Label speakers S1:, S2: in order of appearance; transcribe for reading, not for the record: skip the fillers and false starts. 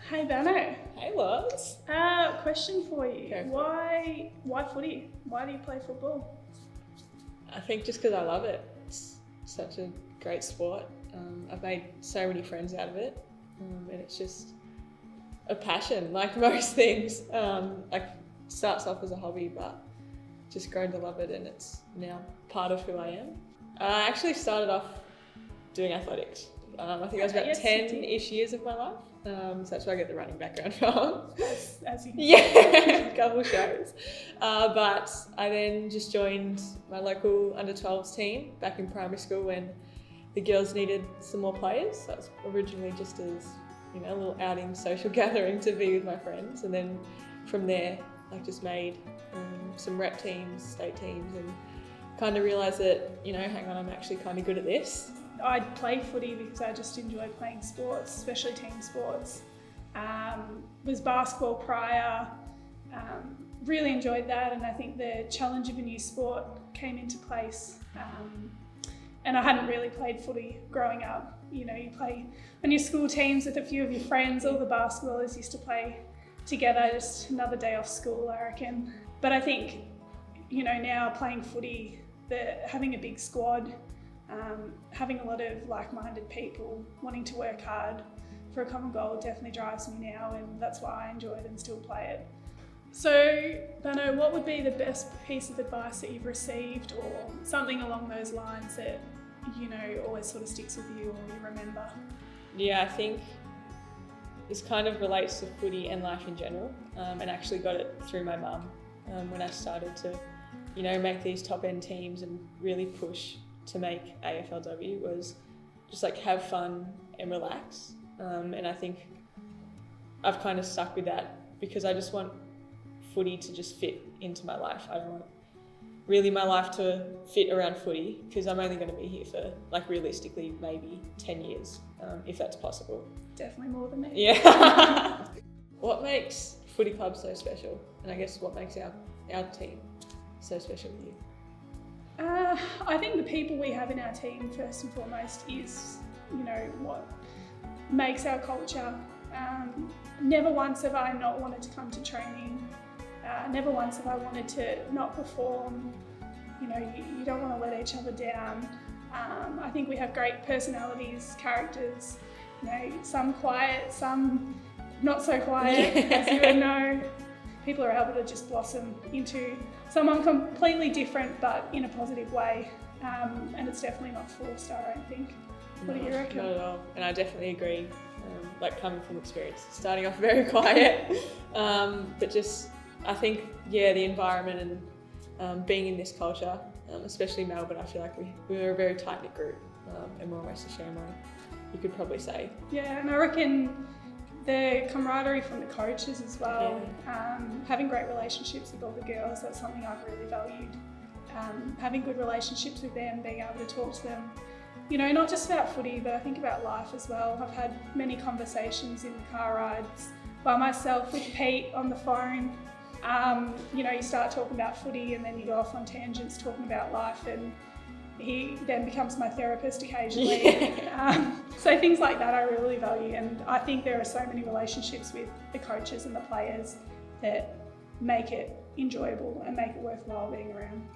S1: Hey Bannan.
S2: Hey, Loz.
S1: Question for you. Why footy? Why do you play football?
S2: I think just because I love it. It's such a great sport. I've made so many friends out of it, and it's just a passion, like most things. Like starts off as a hobby, but just grown to love it, and it's now part of who I am. I actually started off doing athletics. I think I was about 10-ish years of my life. So that's where I get the running background from.
S1: As you can
S2: a couple shows. But I then just joined my local under-12s team back in primary school when the girls needed some more players. So it was originally just as, a little outing, social gathering to be with my friends. And then from there, I just made some rep teams, state teams, and kind of realised that, hang on, I'm actually kind of good at this.
S1: I play footy because I just enjoy playing sports, especially team sports. Was basketball prior, really enjoyed that, and I think the challenge of a new sport came into place. And I hadn't really played footy growing up. You play on your school teams with a few of your friends. All the basketballers used to play together, just another day off school, I reckon. But I think, now playing footy, having a big squad, having a lot of like-minded people wanting to work hard for a common goal definitely drives me now, and that's why I enjoy it and still play it. So, Bannan, what would be the best piece of advice that you've received, or something along those lines that, always sort of sticks with you or you remember?
S2: Yeah, I think this kind of relates to footy and life in general, and actually got it through my mum when I started to, make these top-end teams and really push to make AFLW was just like have fun and relax. And I think I've kind of stuck with that because I just want footy to just fit into my life. I don't want really my life to fit around footy because I'm only going to be here for realistically maybe 10 years, if that's possible.
S1: Definitely more than me.
S2: Yeah. What makes footy club so special? And I guess what makes our team so special to you?
S1: I think the people we have in our team, first and foremost, is, what makes our culture. Never once have I not wanted to come to training. Never once have I wanted to not perform. You don't want to let each other down. I think we have great personalities, characters, some quiet, some not so quiet, as you would know. People are able to just blossom into someone completely different, but in a positive way. And it's definitely not forced, I don't think. What do you reckon?
S2: Not at all. And I definitely agree, coming from experience, starting off very quiet, but just, I think, the environment and being in this culture, especially Melbourne, I feel like we were a very tight-knit group, and we're almost a family, you could probably say.
S1: Yeah, and I reckon the camaraderie from the coaches as well, having great relationships with all the girls, that's something I've really valued. Having good relationships with them, being able to talk to them, not just about footy, but I think about life as well. I've had many conversations in the car rides by myself with Pete on the phone. You start talking about footy and then you go off on tangents talking about life, and he then becomes my therapist occasionally. So things like that I really value, and I think there are so many relationships with the coaches and the players that make it enjoyable and make it worthwhile being around.